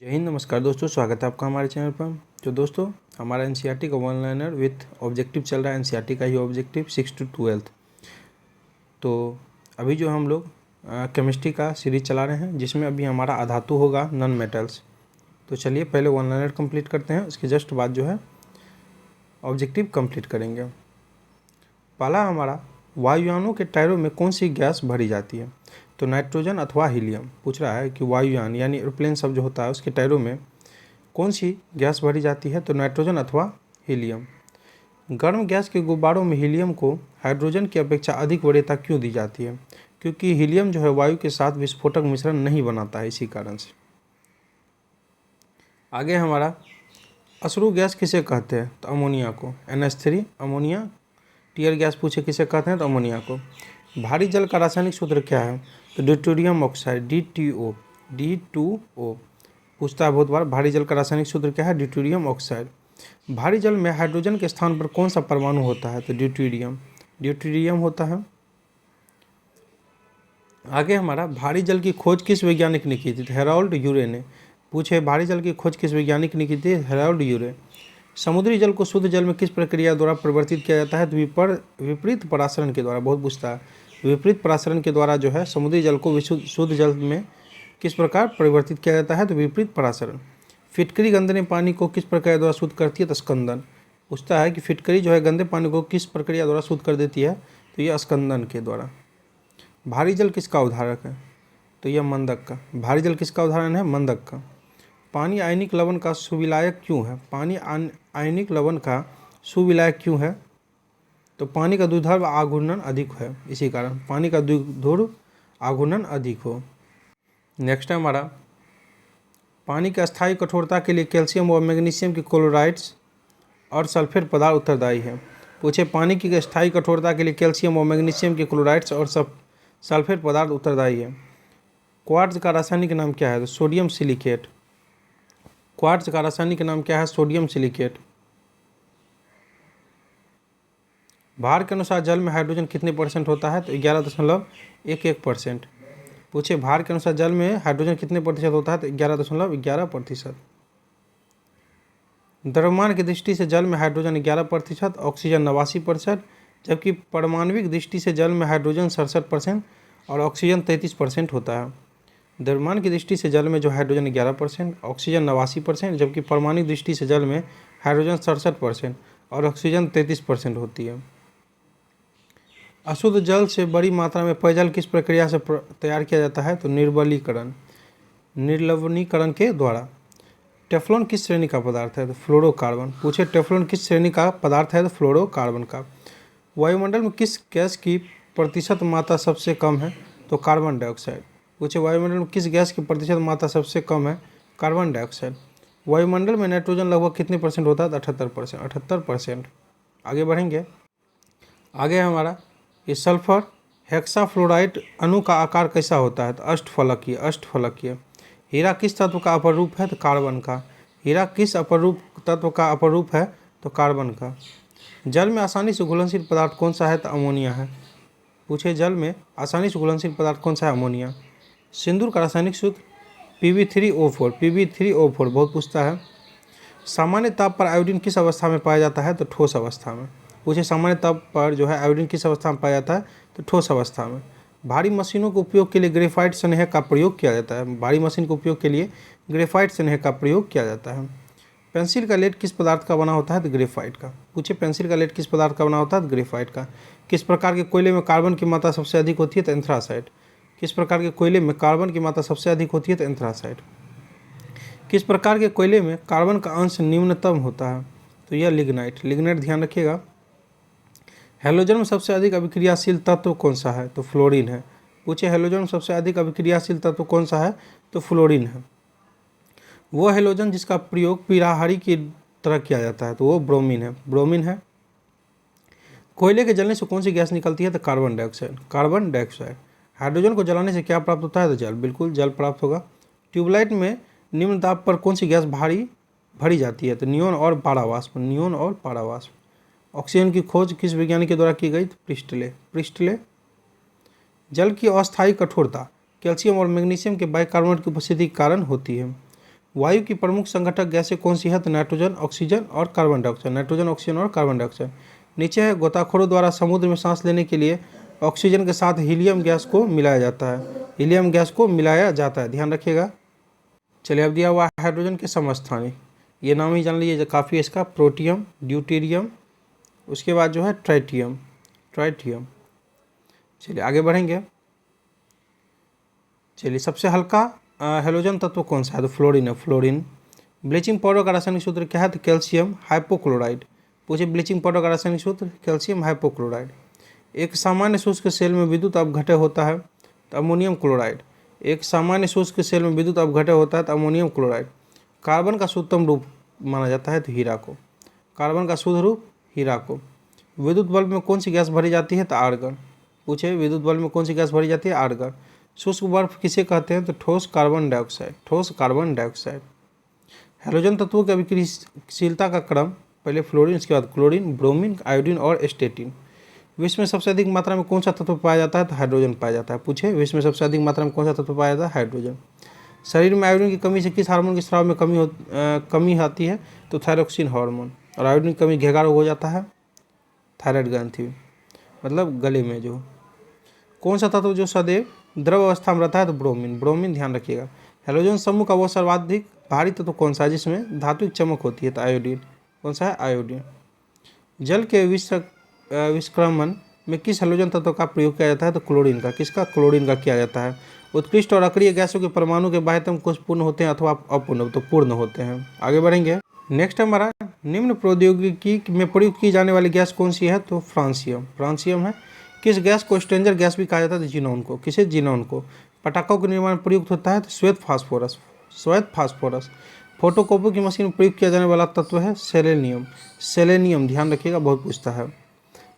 जय हिंद, नमस्कार दोस्तों, स्वागत है आपका हमारे चैनल पर। तो दोस्तों, हमारा एनसीईआरटी का वन लाइनर विथ ऑब्जेक्टिव चल रहा है, एनसीईआरटी का ही ऑब्जेक्टिव 6 to 12। तो अभी जो हम लोग केमिस्ट्री का सीरीज चला रहे हैं, जिसमें अभी हमारा अधातु होगा, नॉन मेटल्स। तो चलिए पहले वन लाइनर कंप्लीट करते हैं, उसके जस्ट बाद जो है ऑब्जेक्टिव कंप्लीट करेंगे। पहला हमारा, वायुयानों के टायरों में कौन सी गैस भरी जाती है? तो नाइट्रोजन अथवा हीलियम पूछ रहा है कि वायुयान यानी एरोप्लेन सब जो होता है उसके टायरों में कौन सी गैस भरी जाती है? तो नाइट्रोजन अथवा हीलियम। गर्म गैस के गुब्बारों में हीलियम को हाइड्रोजन की अपेक्षा अधिक वरीयता क्यों दी जाती है? क्योंकि हीलियम जो है वायु के साथ विस्फोटक मिश्रण नहीं बनाता है, इसी कारण से। आगे हमारा, अश्रु गैस किसे कहते हैं? तो अमोनिया को। NH3 ammonia. टीयर गैस पूछे किसे कहते हैं? तो अमोनिया को। भारी जल का रासायनिक सूत्र क्या है? तो ड्यूटेरियम ऑक्साइड, D2O पूछता है बहुत बार। भारी जल का रासायनिक सूत्र क्या है? Deuterium oxide. भारी जल में हाइड्रोजन के स्थान पर कौन सा परमाणु होता है? तो ड्यूटेरियम होता है। आगे हमारा, भारी जल की खोज किस वैज्ञानिक ने की थी? तो हेराल्ड यूरे ने। पूछे भारी जल की खोज किस वैज्ञानिक ने की थी? हेराल्ड यूरे। समुद्री जल को शुद्ध जल में किस प्रक्रिया द्वारा परिवर्तित किया जाता है? तो विपरीत परासरण के द्वारा। बहुत पूछता है, विपरीत परासरण के द्वारा जो है समुद्री जल को शुद्ध जल में किस प्रकार परिवर्तित किया जाता है? तो विपरीत परासरण। फिटकरी गंदे पानी को किस प्रक्रिया द्वारा शुद्ध करती है? तो स्कंदन। पूछता है कि फिटकरी जो है गंदे पानी को किस प्रक्रिया द्वारा शुद्ध कर देती है? तो यह स्कंदन के द्वारा। भारी जल किसका उदाहरण है? तो यह मंदक का। भारी जल किसका उदाहरण है? मंदक का। पानी आयनिक लवण का सुविलायक क्यों है? पानी आयनिक लवण का सुविलायक क्यों है? तो पानी का द्विध्रुव आघूर्णन अधिक है, इसी कारण पानी का द्विध्रुव आघूर्णन अधिक हो। नेक्स्ट है हमारा, पानी की अस्थायी कठोरता के लिए कैल्शियम और मैग्नीशियम के क्लोराइड्स और सल्फेट पदार्थ उत्तरदायी है। पूछे पानी की अस्थायी कठोरता के लिए कैल्शियम और मैग्नीशियम के क्लोराइड्स और सल्फेट पदार्थ उत्तरदायी है। क्वार्ट्ज का रासायनिक नाम क्या है? तो सोडियम सिलिकेट। क्वार्ट्ज का रासायनिक नाम क्या है? Sodium silicate. भार के अनुसार जल में हाइड्रोजन कितने परसेंट होता है? तो 11.11%। पूछे भार के अनुसार जल में हाइड्रोजन कितने प्रतिशत होता है? तो 11.11%। द्रव्यमान की दृष्टि से जल में हाइड्रोजन 11%, ऑक्सीजन 89%, जबकि परमाणविक दृष्टि से जल में हाइड्रोजन 67% और ऑक्सीजन 33% होता है। द्रव्यमान की दृष्टि से जल में जो हाइड्रोजन 11%, ऑक्सीजन 89%, जबकि परमाणु दृष्टि से जल में हाइड्रोजन 67% और ऑक्सीजन 33% होती है। अशुद्ध जल से बड़ी मात्रा में पेयजल किस प्रक्रिया से तैयार किया जाता है? तो निर्लवणीकरण के द्वारा। टेफ्लॉन किस श्रेणी का पदार्थ है? तो फ्लोरोकार्बन। पूछे टेफ्लॉन किस श्रेणी का पदार्थ है? तो फ्लोरोकार्बन का। वायुमंडल में किस गैस की प्रतिशत मात्रा सबसे कम है? तो कार्बन डाइऑक्साइड। पूछे वायुमंडल में किस गैस की प्रतिशत मात्रा सबसे कम है? Carbon dioxide. वायुमंडल में नाइट्रोजन लगभग कितने परसेंट होता है? 78%। आगे बढ़ेंगे। आगे हमारा, ये सल्फर हेक्साफ्लोराइड अणु का आकार कैसा होता है? तो अष्टफलकीय। हीरा किस तत्व का अपर रूप है? तो कार्बन का। हीरा किस तत्व का अपर रूप है? तो कार्बन का। जल में आसानी से घुलनशील पदार्थ कौन सा है? तो अमोनिया है। पूछे जल में आसानी से घुलनशील पदार्थ कौन सा है? अमोनिया। सिंदूर का रासायनिक सूत्र Pb3O4। बहुत पूछता है। सामान्य ताप पर आयोडीन किस अवस्था में पाया जाता है? तो ठोस अवस्था में। पूछे सामान्य ताप पर जो है आयोडीन किस अवस्था में पाया जाता है? तो ठोस अवस्था में। भारी मशीनों के उपयोग के लिए ग्रेफाइट स्नेह का प्रयोग किया जाता है। भारी मशीन के उपयोग के लिए ग्रेफाइट स्नेह का प्रयोग किया जाता है। पेंसिल का लेड किस पदार्थ का बना होता है? तो ग्रेफाइट का। पूछे पेंसिल का लेड किस पदार्थ का बना होता है? तो ग्रेफाइट का। किस प्रकार के कोयले में कार्बन की मात्रा सबसे अधिक होती है? तो एंथ्रासाइट। किस प्रकार के कोयले में कार्बन की मात्रा सबसे अधिक होती है? तो एंथ्रासाइट। किस प्रकार के कोयले में कार्बन का अंश न्यूनतम होता है? तो यह लिग्नाइट। ध्यान रखिएगा। हैलोजन में सबसे अधिक अभिक्रियाशील तत्व कौन सा है? तो फ्लोरीन है। पूछे हैलोजन में सबसे अधिक अभिक्रियाशील तत्व कौन सा है? तो फ्लोरीन है। वो हैलोजन जिसका प्रयोग पीराहारी की तरह किया जाता है, तो वो ब्रोमीन है। कोयले के जलने से कौन सी गैस निकलती है? तो कार्बन डाइऑक्साइड। हाइड्रोजन को जलाने से क्या प्राप्त होता है? तो जल। बिल्कुल जल प्राप्त होगा। ट्यूबलाइट में निम्न दाब पर कौन सी गैस भरी जाती है? तो नियोन और पारावाष्प। ऑक्सीजन की खोज किस वैज्ञानिक के द्वारा की गई? तो प्रिस्टले। जल की अस्थायी कठोरता कैल्शियम और मैग्नीशियम के बाइकार्बोनेट की उपस्थिति के कारण होती है। वायु की प्रमुख संघटक गैसें कौन सी है? तो नाइट्रोजन, ऑक्सीजन और कार्बन डाइऑक्साइड। नाइट्रोजन, ऑक्सीजन और कार्बन डाइऑक्साइड। नीचे है, गोताखोरों द्वारा समुद्र में सांस लेने के लिए ऑक्सीजन के साथ हीलियम गैस को मिलाया जाता है। हीलियम गैस को मिलाया जाता है, ध्यान रखिएगा। चलिए, अब दिया हुआ हाइड्रोजन के समस्थानिक, ये नाम ही जान लीजिए काफ़ी है इसका। प्रोटियम, ड्यूटेरियम, उसके बाद जो है ट्राइटियम। चलिए आगे बढ़ेंगे। चलिए, सबसे हल्का हैलोजन तत्व कौन सा है? तो फ्लोरीन है, फ्लोरीन। ब्लीचिंग पाउडर का रासायनिक सूत्र क्या है? तो कैल्शियम हाइपोक्लोराइड। पूछे ब्लीचिंग पाउडर का रासायनिक सूत्र, कैल्शियम हाइपोक्लोराइड। एक सामान्य शुष्क सेल में विद्युत अपघटन होता है तो अमोनियम क्लोराइड। एक सामान्य शुष्क सेल में विद्युत अपघटन होता है तो अमोनियम क्लोराइड। कार्बन का शुद्धतम रूप माना जाता है तो हीरा को। कार्बन का शुद्ध रूप हीरा को। विद्युत बल्ब में कौन सी गैस भरी जाती है? तो आर्गन। पूछे विद्युत बल्ब में कौन सी गैस भरी जाती है? आर्गन। शुष्क बर्फ किसे कहते हैं? तो ठोस कार्बन डाइऑक्साइड, ठोस कार्बन डाइऑक्साइड। हैलोजन तत्वों की अभिक्रियाशीलता का क्रम, पहले फ्लोरीन, उसके बाद क्लोरीन, ब्रोमीन, आयोडीन और स्टेटिन। विश्व में सबसे अधिक मात्रा में कौन सा तत्व पाया जाता है? तो हाइड्रोजन पाया जाता है। पूछे विश्व में सबसे अधिक मात्रा में कौन सा तत्व पाया जाता है? हाइड्रोजन। शरीर में आयोडीन की कमी से किस हार्मोन के स्राव में कमी आती है? तो थायरोक्सिन हार्मोन। और आयोडीन की कमी घेगा रोग हो जाता है, थायराइड ग्रंथि, मतलब गले में जो। कौन सा तत्व जो सदैव द्रव अवस्था में रहता है? तो ब्रोमीन। ब्रोमीन, ध्यान रखिएगा। हैलोजन समूह का वो सर्वाधिक भारी तत्व कौन सा है जिसमें धात्विक चमक होती है? तो आयोडीन। कौन सा है? आयोडीन। जल के विष्क्रमण में किस हैलोजन तत्व का प्रयोग किया जाता है? तो क्लोरीन का। किसका? क्लोरीन का किया जाता है। उत्कृष्ट और अक्रिय गैसों के परमाणु के बाह्यतम कुछ पूर्ण होते हैं अथवा अपूर्ण, तो पूर्ण होते हैं। आगे बढ़ेंगे। नेक्स्ट हमारा, निम्न प्रौद्योगिकी में प्रयुक्त की जाने वाली गैस कौन सी है? तो फ्रांसियम। फ्रांसियम है। किस गैस को स्ट्रेंजर गैस भी कहा जाता है? तो जीनोन को। किसे? जीनोन को। पटाखों के निर्माण में प्रयुक्त होता है तो श्वेत फास्फोरस। श्वेत फास्फोरस। फोटोकॉपी की मशीन में प्रयुक्त किया जाने वाला तत्व है सेलेनियम। सेलेनियम, ध्यान रखिएगा, बहुत पूछता है।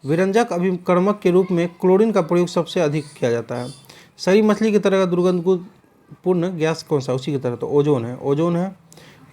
विरंजक अभिकर्मक के रूप में क्लोरीन का प्रयोग सबसे अधिक किया जाता है। सही मछली की तरह का दुर्गंधपूर्ण गैस कौन सा? उसी की तरह तो ओजोन है। ओजोन है।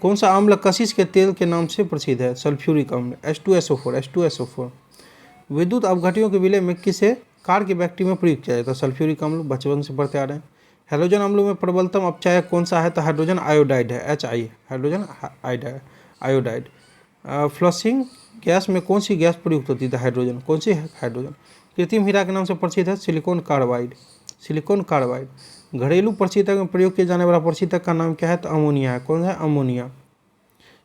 कौन सा अम्ल कशिश के तेल के नाम से प्रसिद्ध है? सल्फ्यूरिक अम्ल, H2SO4, H2SO4। विद्युत अपघटियों के विलय में किसे कार की बैटरी में प्रयुक्त किया जाता है? सल्फ्यूरिक अम्ल, बचपन से पढ़ते आ रहे हैं। हैलोजन अम्लों में प्रबलतम अपचायक कौन सा है? तो हाइड्रोजन आयोडाइड है, HI, hydrogen iodide. Flushing gas में कौन सी गैस प्रयुक्त होती है? हाइड्रोजन। कौन सी है? हाइड्रोजन। कृत्रिम हीरा के नाम से प्रसिद्ध है सिलिकॉन कार्बाइड। Silicon carbide. घरेलू प्रशीतक में प्रयोग किए जाने वाला प्रशीतक का नाम क्या है? तो अमोनिया है। कौन है? अमोनिया।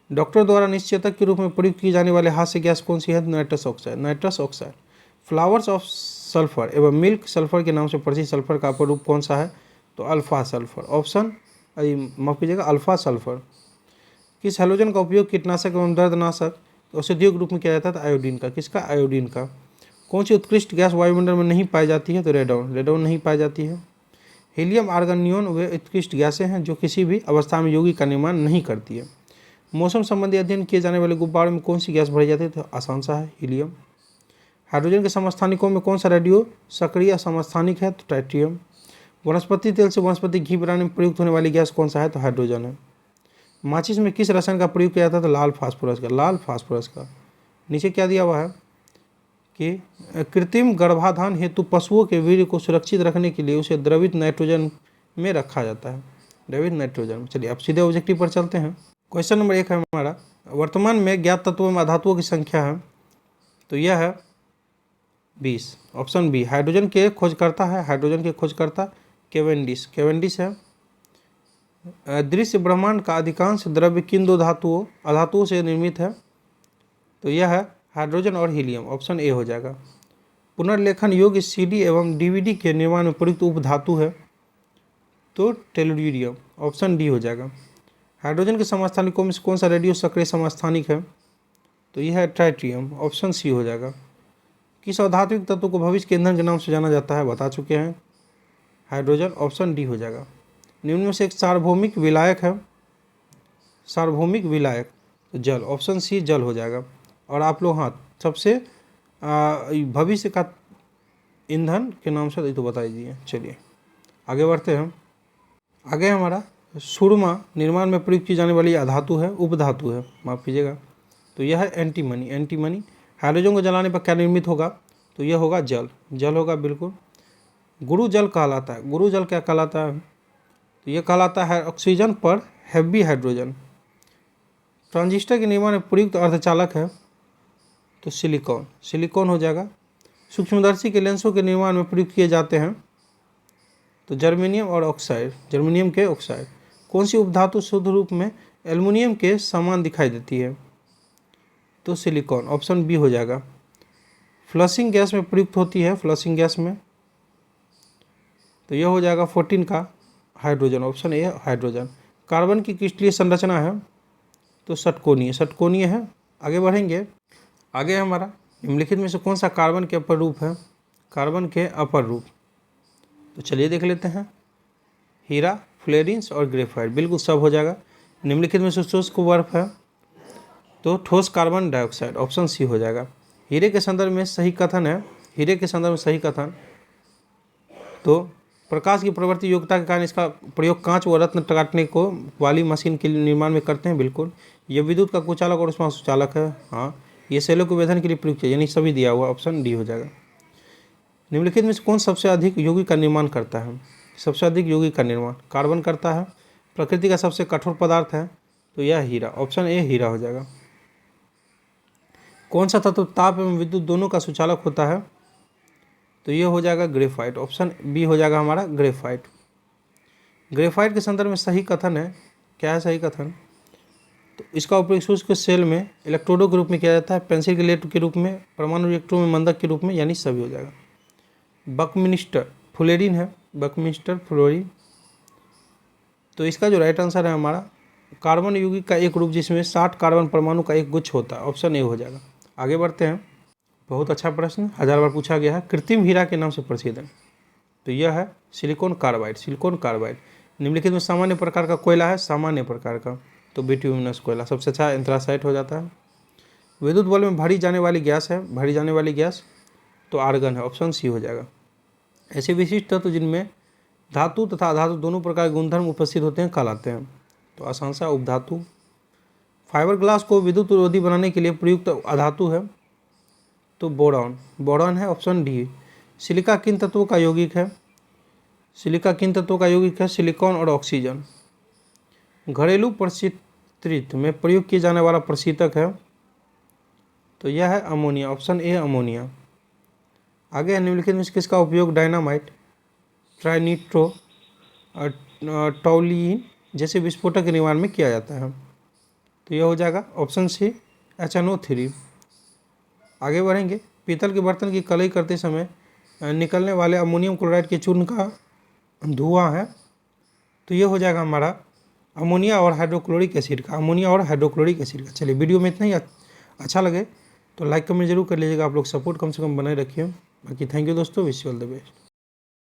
डॉक्टर द्वारा निश्चेतक के रूप में प्रयुक्त की जाने वाले हास्य गैस कौन सी है? Nitrous oxide. Nitrous oxide. Flowers of sulphur एवं मिल्क सल्फर के नाम से प्रसिद्ध सल्फर का अपर रूप कौन सा है? तो अल्फा सल्फर। ऑप्शन, माफ कीजिएगा, अल्फा सल्फर। किस हैलोजन का उपयोग कीटनाशक एवं दर्दनाशक औषधीय रूप में किया जाता है? तो आयोडीन का। किसका? आयोडीन का। कौन सी उत्कृष्ट गैस वायुमंडल में नहीं पाई जाती है? तो रेडॉन। रेडॉन नहीं पाई जाती है। हीलियम, आर्गन, नियोन वे उत्कृष्ट गैसें हैं जो किसी भी अवस्था में यौगिक का निर्माण नहीं करती है। मौसम संबंधी अध्ययन किए जाने वाले गुब्बारों में कौन सी गैस भरी जाती है? तो आसान सा है, हीलियम। हाइड्रोजन के समस्थानिकों में कौन सा रेडियो सक्रिय समस्थानिक है? तो ट्राइटियम। वनस्पति तेल से वनस्पति घी बनाने में प्रयुक्त होने वाली गैस कौन सा है? तो हाइड्रोजन है। माचिस में किस रसायन का प्रयोग किया जाता है? तो लाल फास्फोरस का। लाल फास्फोरस का। नीचे क्या दिया हुआ है कि कृत्रिम गर्भाधान हेतु पशुओं के वीर्य को सुरक्षित रखने के लिए उसे द्रवित नाइट्रोजन में रखा जाता है। द्रवित नाइट्रोजन। चलिए अब सीधे ऑब्जेक्टिव पर चलते हैं। क्वेश्चन नंबर 1 है हमारा, वर्तमान में ज्ञात तत्वों में अधातुओं की संख्या है तो यह है 20। Option B. हाइड्रोजन के खोजकर्ता है, हाइड्रोजन के खोजकर्ता केवेंडिश। केवेंडिश है। दृश्य ब्रह्मांड का अधिकांश द्रव्य किन दो अधातुओं से निर्मित है? तो यह है हाइड्रोजन और हीलियम। ऑप्शन ए हो जाएगा। पुनर्लेखन योग्य CD एवं DVD के निर्माण में प्रयुक्त उपधातु है तो टेलुरियम। ऑप्शन डी हो जाएगा। हाइड्रोजन के समस्थानिकों में से कौन सा रेडियो सक्रिय समस्थानिक है? तो यह है ट्राइटियम। ऑप्शन सी हो जाएगा। किस अधात्विक तत्व को भविष्य के ईंधन के नाम से जाना जाता है? बता चुके हैं, हाइड्रोजन। ऑप्शन डी हो जाएगा। निम्न में से एक सार्वभौमिक विलायक है, सार्वभौमिक विलायक तो जल। ऑप्शन सी जल हो जाएगा। और आप लोग हाँ सबसे भविष्य का ईंधन के नाम से तो बता दीजिए। चलिए आगे बढ़ते हैं। आगे हमारा सुरमा निर्माण में प्रयुक्त की जाने वाली अधातु है, उपधातु है, माफ कीजिएगा। तो यह है एंटीमनी। एंटीमनी। हाइड्रोजन को जलाने पर क्या निर्मित होगा? तो यह होगा जल। जल होगा बिल्कुल। गुरु जल कहलाता है। गुरु जल क्या कहलाता है? तो यह कहलाता है ऑक्सीजन पर हैवी हाइड्रोजन। ट्रांजिस्टर के निर्माण में प्रयुक्त अर्धचालक है तो सिलिकॉन, सिलिकॉन हो जाएगा। सूक्ष्मदर्शी के लेंसों के निर्माण में प्रयुक्त किए जाते हैं तो जर्मेनियम और ऑक्साइड, जर्मेनियम के ऑक्साइड। कौन सी उपधातु शुद्ध रूप में एल्युमिनियम के समान दिखाई देती है तो सिलिकॉन, ऑप्शन बी हो जाएगा। फ्लशिंग गैस में प्रयुक्त होती है, फ्लशिंग गैस में, तो यह हो जाएगा 14 का hydrogen, option A hydrogen. Carbon की क्रिस्टलीय संरचना है तो षटकोणीय, षटकोणीय है। आगे बढ़ेंगे, आगे हमारा निम्नलिखित में से कौन सा कार्बन के अपर रूप है, कार्बन के अपर रूप, तो चलिए देख लेते हैं। हीरा, फ्लोरीन्स और ग्रेफाइट, बिल्कुल सब हो जाएगा। निम्नलिखित में से शुष्क बर्फ है तो ठोस कार्बन डाइऑक्साइड, ऑप्शन सी हो जाएगा। हीरे के संदर्भ में सही कथन है, हीरे के संदर्भ में सही कथन, तो प्रकाश की प्रवृत्ति योग्यता के कारण इसका प्रयोग कांच व रत्न काटने को वाली मशीन के निर्माण में करते हैं, बिल्कुल। ये विद्युत का कुचालक और उष्मा सुचालक है, हाँ। ये सेलों के वेधन के लिए प्रयुक्त है, यानी सभी दिया हुआ, ऑप्शन डी हो जाएगा। निम्नलिखित में से कौन सबसे अधिक यौगिक का निर्माण करता है, सबसे अधिक यौगिक का निर्माण कार्बन करता है। प्रकृति का सबसे कठोर पदार्थ है तो यह हीरा, ऑप्शन ए हीरा हो जाएगा। कौन सा तत्व ताप एवं विद्युत दोनों का सुचालक होता है तो यह हो जाएगा ग्रेफाइट, ऑप्शन बी हो जाएगा हमारा ग्रेफाइट। ग्रेफाइट के संदर्भ में सही कथन है, क्या है सही कथन, तो इसका उपयोग शुष्क सेल में इलेक्ट्रोडों के रूप में किया जाता है, पेंसिल के लेड के रूप में, परमाणु रिएक्टरों में मंदक के रूप में, यानी सभी हो जाएगा। बकमिंस्टर फ्लोरीन है, बकमिंस्टर फ्लोरीन, तो इसका जो राइट आंसर है हमारा कार्बन यौगिक का एक रूप जिसमें 60 कार्बन परमाणु का एक गुच्छ होता है, ऑप्शन ए हो जाएगा। आगे बढ़ते हैं, बहुत अच्छा प्रश्न, 1000 बार पूछा गया है। कृत्रिम हीरा के नाम से प्रसिद्ध है तो यह है सिलिकॉन कार्बाइड, सिलिकॉन कार्बाइड। निम्नलिखित में सामान्य प्रकार का कोयला है, सामान्य प्रकार का, तो बिट्यूमिनस कोयला सबसे अच्छा एंथ्रासाइट हो जाता है। विद्युत बल्ब में भरी जाने वाली गैस है, भरी जाने वाली गैस तो आर्गन है, ऑप्शन सी हो जाएगा। ऐसे विशिष्ट तत्व जिनमें धातु तथा अधातु दोनों प्रकार के गुणधर्म उपस्थित होते हैं कहलाते हैं तो आसान सा उपधातु। फाइबर ग्लास को विद्युत रोधी बनाने के लिए प्रयुक्त अधातु है तो बोरॉन, बोरॉन है, ऑप्शन डी। सिलिका किन तत्वों का यौगिक है, सिलिका किन तत्वों का यौगिक है, सिलिकॉन और ऑक्सीजन। घरेलू प्रशीतित में प्रयोग किया जाने वाला प्रशीतक है तो यह है अमोनिया, ऑप्शन ए अमोनिया। आगे निम्नलिखित में किसका उपयोग डायनामाइट, ट्राइनिट्रो और टॉल्यूइन जैसे विस्फोटक के निर्माण में किया जाता है तो यह हो जाएगा ऑप्शन सी HNO3। आगे बढ़ेंगे, पीतल के बर्तन की कलई करते समय निकलने वाले अमोनियम क्लोराइड के चूर्ण का धुआं है तो यह हो जाएगा हमारा अमोनिया और हाइड्रोक्लोरिक एसिड का, अमोनिया और हाइड्रोक्लोरिक एसिड का। चलिए वीडियो में इतना ही, अच्छा लगे तो लाइक कमेंट जरूर कर लीजिएगा, आप लोग सपोर्ट कम से कम बनाए रखिए। बाकी थैंक यू दोस्तों, wish you all the best.